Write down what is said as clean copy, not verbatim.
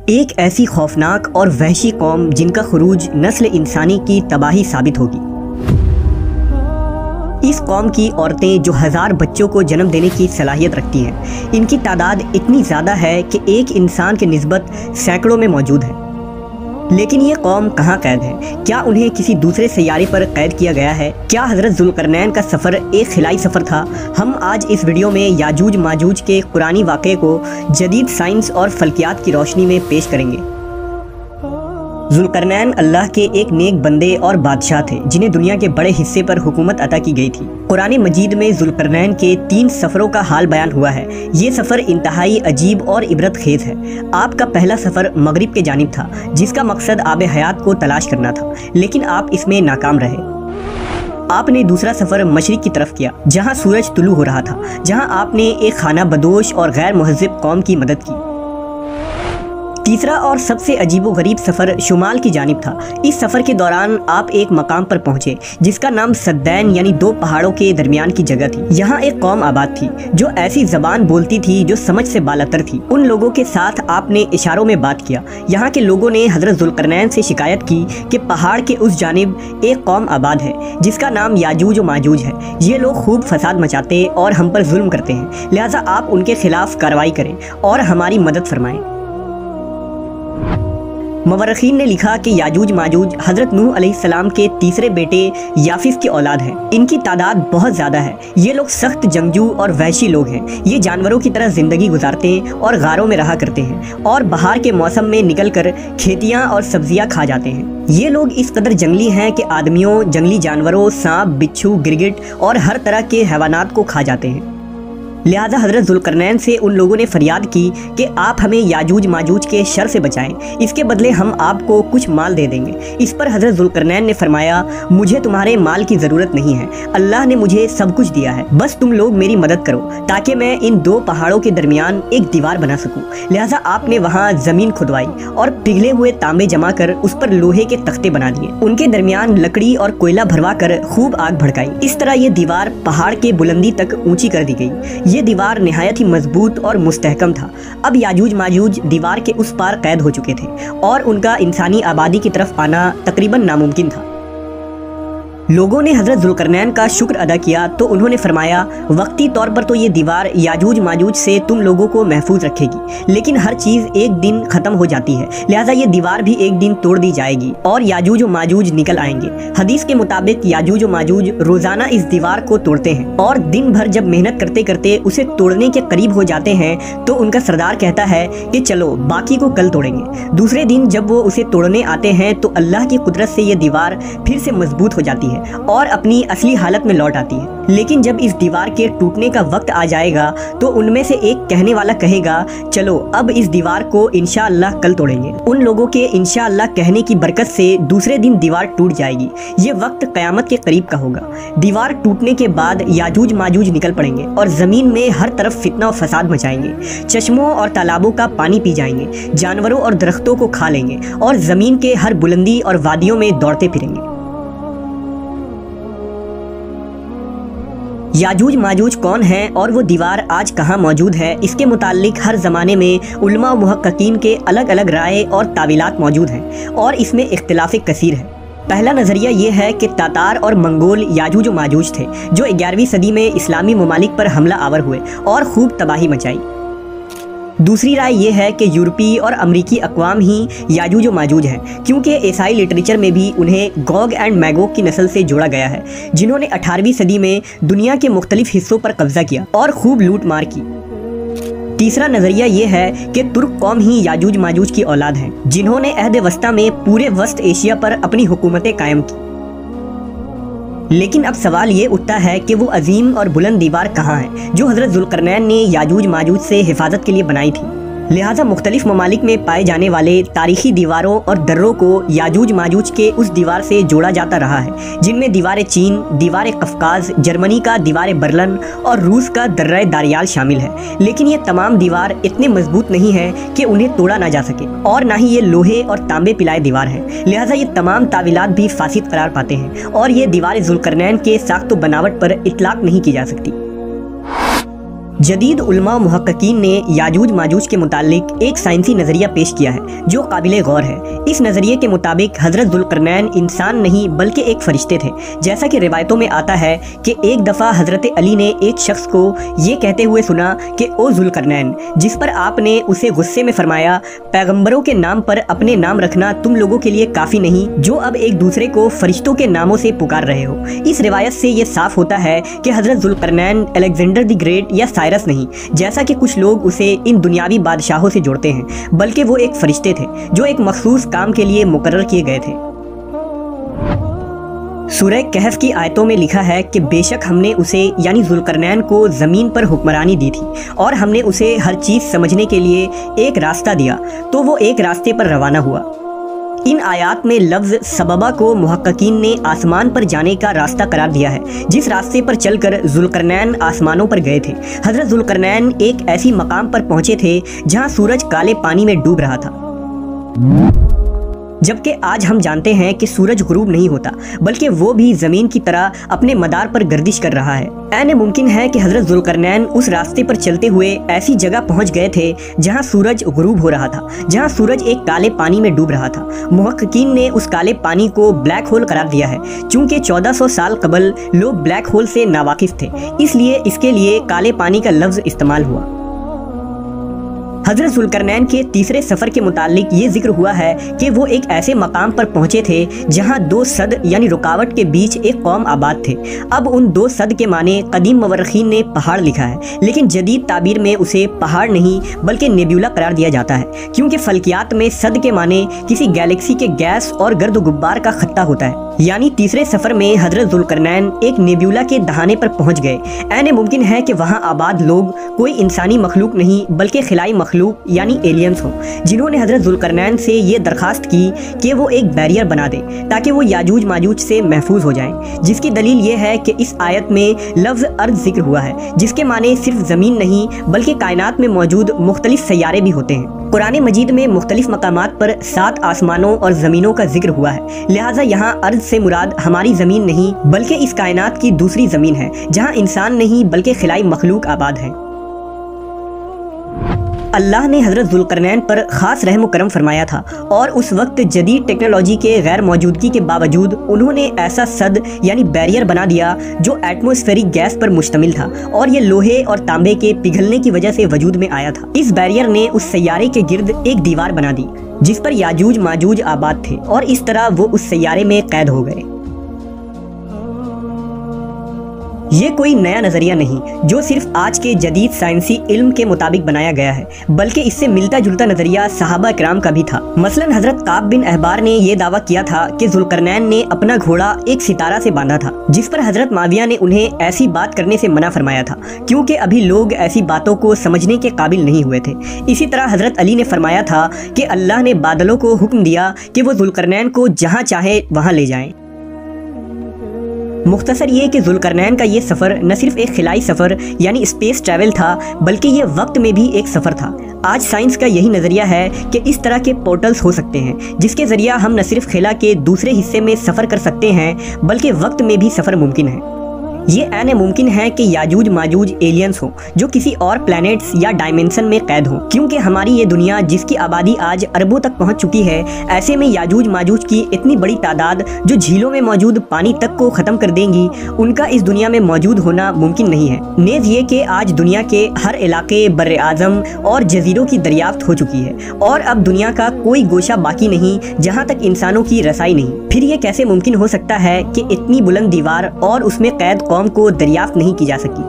ایک ایسی خوفناک اور وحشی قوم جن کا خروج نسل انسانی کی تباہی ثابت ہوگی۔ اس قوم کی عورتیں جو 1000 بچوں کو جنم دینے کی صلاحیت رکھتی ہیں، ان کی تعداد اتنی زیادہ ہے کہ ایک انسان کے نسبت سینکڑوں میں موجود ہے۔ لیکن یہ قوم کہاں قید ہے؟ کیا انہیں کسی دوسرے سیارے پر قید کیا گیا ہے؟ کیا حضرت ذوالقرنین کا سفر ایک خلائی سفر تھا؟ ہم آج اس ویڈیو میں یاجوج ماجوج کے قرآنی واقعے کو جدید سائنس اور فلکیات کی روشنی میں پیش کریں گے۔ ذوالقرنین اللہ کے ایک نیک بندے اور بادشاہ تھے جنہیں دنیا کے بڑے حصے پر حکومت عطا کی گئی تھی۔ قرآن مجید میں ذوالقرنین کے 3 سفروں کا حال بیان ہوا ہے۔ یہ سفر انتہائی عجیب اور عبرت خیز ہے۔ آپ کا پہلا سفر مغرب کے جانب تھا جس کا مقصد آب حیات کو تلاش کرنا تھا، لیکن آپ اس میں ناکام رہے۔ آپ نے دوسرا سفر مشرق کی طرف کیا جہاں سورج طلوع ہو رہا تھا، جہاں آپ نے ایک خانہ بدوش اور غیر مہذب قوم کی مدد کی۔ تیسرا اور سب سے عجیب و غریب سفر شمال کی جانب تھا۔ اس سفر کے دوران آپ ایک مقام پر پہنچے جس کا نام سدین یعنی 2 پہاڑوں کے درمیان کی جگہ تھی۔ یہاں ایک قوم آباد تھی جو ایسی زبان بولتی تھی جو سمجھ سے بالاتر تھی۔ ان لوگوں کے ساتھ آپ نے اشاروں میں بات کیا۔ یہاں کے لوگوں نے حضرت ذوالقرنین سے شکایت کی کہ پہاڑ کے اس جانب ایک قوم آباد ہے جس کا نام یاجوج و ماجوج ہے۔ یہ لوگ خوب فساد مچاتے اور ہم پر ظلم کرتے ہیں، لہٰذا آپ ان کے خلاف کارروائی کریں اور ہماری مدد فرمائیں۔ مورخین نے لکھا کہ یاجوج ماجوج حضرت نوح علیہ السلام کے تیسرے بیٹے یافس کی اولاد ہیں۔ ان کی تعداد بہت زیادہ ہے۔ یہ لوگ سخت جنگجو اور وحشی لوگ ہیں۔ یہ جانوروں کی طرح زندگی گزارتے ہیں اور غاروں میں رہا کرتے ہیں اور بہار کے موسم میں نکل کر کھیتیاں اور سبزیاں کھا جاتے ہیں۔ یہ لوگ اس قدر جنگلی ہیں کہ آدمیوں، جنگلی جانوروں، سانپ، بچھو، گرگٹ اور ہر طرح کے حیوانات کو کھا جاتے ہیں۔ لہٰذا حضرت ذوالقرنین سے ان لوگوں نے فریاد کی کہ آپ ہمیں یاجوج ماجوج کے شر سے بچائیں، اس کے بدلے ہم آپ کو کچھ مال دے دیں گے۔ اس پر حضرت ذوالقرنین نے فرمایا، مجھے تمہارے مال کی ضرورت نہیں ہے، اللہ نے مجھے سب کچھ دیا ہے، بس تم لوگ میری مدد کرو تاکہ میں ان 2 پہاڑوں کے درمیان ایک دیوار بنا سکوں۔ لہٰذا آپ نے وہاں زمین کھدوائی اور پگھلے ہوئے تانبے جما کر اس پر لوہے کے تختے بنا دیے، ان کے درمیان لکڑی اور کوئلہ بھروا کر خوب آگ بھڑکائی۔ اس طرح یہ دیوار پہاڑ کے بلندی تک اونچی کر دی گئی۔ یہ دیوار نہایت ہی مضبوط اور مستحکم تھا۔ اب یاجوج ماجوج دیوار کے اس پار قید ہو چکے تھے اور ان کا انسانی آبادی کی طرف آنا تقریباً ناممکن تھا۔ لوگوں نے حضرت ذوالقرنین کا شکر ادا کیا تو انہوں نے فرمایا، وقتی طور پر تو یہ دیوار یاجوج ماجوج سے تم لوگوں کو محفوظ رکھے گی، لیکن ہر چیز ایک دن ختم ہو جاتی ہے، لہٰذا یہ دیوار بھی ایک دن توڑ دی جائے گی اور یاجوج و ماجوج نکل آئیں گے۔ حدیث کے مطابق یاجوج و ماجوج روزانہ اس دیوار کو توڑتے ہیں اور دن بھر جب محنت کرتے کرتے اسے توڑنے کے قریب ہو جاتے ہیں تو ان کا سردار کہتا ہے کہ چلو باقی کو کل توڑیں گے۔ دوسرے دن جب وہ اسے توڑنے آتے ہیں تو اللہ کی قدرت سے یہ دیوار پھر سے مضبوط ہو جاتی ہے اور اپنی اصلی حالت میں لوٹ آتی ہے۔ لیکن جب اس دیوار کے ٹوٹنے کا وقت آ جائے گا تو ان میں سے ایک کہنے والا کہے گا، چلو اب اس دیوار کو انشاءاللہ کل توڑیں گے۔ ان لوگوں کے انشاءاللہ کہنے کی برکت سے دوسرے دن دیوار ٹوٹ جائے گی۔ یہ وقت قیامت کے قریب کا ہوگا۔ دیوار ٹوٹنے کے بعد یاجوج ماجوج نکل پڑیں گے اور زمین میں ہر طرف فتنہ و فساد مچائیں گے، چشموں اور تالابوں کا پانی پی جائیں گے، جانوروں اور درختوں کو کھا لیں گے اور زمین کے ہر بلندی اور وادیوں میں دوڑتے پھریں گے۔ یاجوج ماجوج کون ہیں اور وہ دیوار آج کہاں موجود ہے، اس کے متعلق ہر زمانے میں علماء و محققین کے الگ الگ رائے اور تعویلات موجود ہیں اور اس میں اختلاف کثیر ہے۔ پہلا نظریہ یہ ہے کہ تاتار اور منگول یاجوج و ماجوج تھے جو 11ویں صدی میں اسلامی ممالک پر حملہ آور ہوئے اور خوب تباہی مچائی۔ دوسری رائے یہ ہے کہ یورپی اور امریکی اقوام ہی یاجوج و ماجوج ہیں، کیونکہ عیسائی لٹریچر میں بھی انہیں گوگ اینڈ میگوگ کی نسل سے جوڑا گیا ہے جنہوں نے 18ویں صدی میں دنیا کے مختلف حصوں پر قبضہ کیا اور خوب لوٹ مار کی۔ تیسرا نظریہ یہ ہے کہ ترک قوم ہی یاجوج ماجوج کی اولاد ہیں جنہوں نے عہد وسطیٰ میں پورے وسط ایشیا پر اپنی حکومتیں قائم کی۔ لیکن اب سوال یہ اٹھتا ہے کہ وہ عظیم اور بلند دیوار کہاں ہے جو حضرت ذوالقرنین نے یاجوج ماجوج سے حفاظت کے لیے بنائی تھی؟ لہٰذا مختلف ممالک میں پائے جانے والے تاریخی دیواروں اور دروں کو یاجوج ماجوج کے اس دیوار سے جوڑا جاتا رہا ہے، جن میں دیوار چین، دیوار قفقاز، جرمنی کا دیوار برلن اور روس کا درہ داریال شامل ہے۔ لیکن یہ تمام دیوار اتنے مضبوط نہیں ہیں کہ انہیں توڑا نہ جا سکے اور نہ ہی یہ لوہے اور تانبے پلائے دیوار ہیں، لہٰذا یہ تمام تعویلات بھی فاسد قرار پاتے ہیں اور یہ دیوار ذوالقرنین کے ساخت و بناوٹ پر اطلاق نہیں کی جا سکتی۔ جدید علماء و محققین نے یاجوج ماجوج کے متعلق ایک سائنسی نظریہ پیش کیا ہے جو قابل غور ہے۔ اس نظریے کے مطابق حضرت ذوالقرنین انسان نہیں بلکہ ایک فرشتے تھے، جیسا کہ روایتوں میں آتا ہے کہ ایک دفعہ حضرت علی نے ایک شخص کو یہ کہتے ہوئے سنا کہ او ذوالقرنین، جس پر آپ نے اسے غصے میں فرمایا، پیغمبروں کے نام پر اپنے نام رکھنا تم لوگوں کے لیے کافی نہیں جو اب ایک دوسرے کو فرشتوں کے ناموں سے پکار رہے ہو۔ اس روایت سے یہ صاف ہوتا ہے کہ حضرت ذوالقرنین الیگزینڈر دی گریٹ یا سائرس نہیں، جیسا کہ کچھ لوگ اسے ان دنیاوی بادشاہوں سے جوڑتے ہیں، بلکہ وہ ایک فرشتے تھے جو ایک مخصوص کام کے لیے مقرر کیے گئے تھے۔ سورہ کہف کی آیتوں میں لکھا ہے کہ بے شک ہم نے اسے یعنی ذوالقرنین کو زمین پر حکمرانی دی تھی اور ہم نے اسے ہر چیز سمجھنے کے لیے ایک راستہ دیا تو وہ ایک راستے پر روانہ ہوا۔ ان آیات میں لفظ سببہ کو محققین نے آسمان پر جانے کا راستہ قرار دیا ہے، جس راستے پر چل کر ذوالقرنین آسمانوں پر گئے تھے۔ حضرت ذوالقرنین ایک ایسی مقام پر پہنچے تھے جہاں سورج کالے پانی میں ڈوب رہا تھا، جبکہ آج ہم جانتے ہیں کہ سورج غروب نہیں ہوتا بلکہ وہ بھی زمین کی طرح اپنے مدار پر گردش کر رہا ہے۔ عین ممکن ہے کہ حضرت ذوالقرنین اس راستے پر چلتے ہوئے ایسی جگہ پہنچ گئے تھے جہاں سورج غروب ہو رہا تھا، جہاں سورج ایک کالے پانی میں ڈوب رہا تھا۔ محققین نے اس کالے پانی کو بلیک ہول قرار دیا ہے، چونکہ 1400 سال قبل لوگ بلیک ہول سے ناواقف تھے، اس لیے اس کے لیے کالے پانی کا لفظ استعمال ہوا۔ حضرت ذوالقرنین کے تیسرے سفر کے متعلق یہ ذکر ہوا ہے کہ وہ ایک ایسے مقام پر پہنچے تھے جہاں 2 صد یعنی رکاوٹ کے بیچ ایک قوم آباد تھے۔ اب ان 2 صد کے معنی قدیم مورخین نے پہاڑ لکھا ہے، لیکن جدید تعبیر میں اسے پہاڑ نہیں بلکہ نیبیولا قرار دیا جاتا ہے، کیونکہ فلکیات میں صد کے معنی کسی گیلیکسی کے گیس اور گرد و غبار کا خطہ ہوتا ہے۔ یعنی تیسرے سفر میں حضرت ذوالقرنین ایک نیبیولا کے دہانے پر پہنچ گئے۔ عین ممکن ہے کہ وہاں آباد لوگ کوئی انسانی مخلوق نہیں بلکہ خلائی مخلوق یعنی ایلینز ہوں، جنہوں نے حضرت ذوالقرنین سے یہ درخواست کی کہ وہ ایک بیریئر بنا دے تاکہ وہ یاجوج ماجوج سے محفوظ ہو جائیں، جس کی دلیل یہ ہے کہ اس آیت میں لفظ ارض ذکر ہوا ہے، جس کے معنی صرف زمین نہیں بلکہ کائنات میں موجود مختلف سیارے بھی ہوتے ہیں۔ قرآن مجید میں مختلف مقامات پر 7 آسمانوں اور زمینوں کا ذکر ہوا ہے، لہٰذا یہاں ارض سے مراد ہماری زمین نہیں بلکہ اس کائنات کی دوسری زمین ہے جہاں انسان نہیں بلکہ خلائی مخلوق آباد ہیں۔ اللہ نے حضرت ذوالقرنین پر خاص رحم و کرم فرمایا تھا، اور اس وقت جدید ٹیکنالوجی کے غیر موجودگی کے باوجود انہوں نے ایسا صد یعنی بیریئر بنا دیا جو ایٹماسفیرک گیس پر مشتمل تھا اور یہ لوہے اور تانبے کے پگھلنے کی وجہ سے وجود میں آیا تھا۔ اس بیریئر نے اس سیارے کے گرد ایک دیوار بنا دی جس پر یاجوج ماجوج آباد تھے، اور اس طرح وہ اس سیارے میں قید ہو گئے۔ یہ کوئی نیا نظریہ نہیں جو صرف آج کے جدید سائنسی علم کے مطابق بنایا گیا ہے، بلکہ اس سے ملتا جلتا نظریہ صحابہ کرام کا بھی تھا۔ مثلا حضرت کعب بن احبار نے یہ دعویٰ کیا تھا کہ ذوالقرنین نے اپنا گھوڑا ایک ستارہ سے باندھا تھا، جس پر حضرت معاویہ نے انہیں ایسی بات کرنے سے منع فرمایا تھا کیونکہ ابھی لوگ ایسی باتوں کو سمجھنے کے قابل نہیں ہوئے تھے۔ اسی طرح حضرت علی نے فرمایا تھا کہ اللہ نے بادلوں کو حکم دیا کہ وہ ذوالقرنین کو جہاں چاہے وہاں لے جائیں۔ مختصر یہ کہ ذوالقرنین کا یہ سفر نہ صرف ایک خلائی سفر یعنی اسپیس ٹریول تھا بلکہ یہ وقت میں بھی ایک سفر تھا۔ آج سائنس کا یہی نظریہ ہے کہ اس طرح کے پورٹلز ہو سکتے ہیں جس کے ذریعہ ہم نہ صرف خلا کے دوسرے حصے میں سفر کر سکتے ہیں بلکہ وقت میں بھی سفر ممکن ہے۔ یہ عین ممکن ہے کہ یاجوج ماجوج ایلینز ہوں جو کسی اور پلانٹس یا ڈائمنشن میں قید ہوں، کیونکہ ہماری یہ دنیا جس کی آبادی آج اربوں تک پہنچ چکی ہے، ایسے میں یاجوج ماجوج کی اتنی بڑی تعداد جو جھیلوں میں موجود پانی تک کو ختم کر دیں گی، ان کا اس دنیا میں موجود ہونا ممکن نہیں ہے۔ نیز یہ کہ آج دنیا کے ہر علاقے، بر اعظم اور جزیروں کی دریافت ہو چکی ہے، اور اب دنیا کا کوئی گوشہ باقی نہیں جہاں تک انسانوں کی رسائی نہیں۔ پھر یہ کیسے ممکن ہو سکتا ہے کہ اتنی بلند دیوار اور اس میں قید قوم کو دریافت نہیں کی جا سکی؟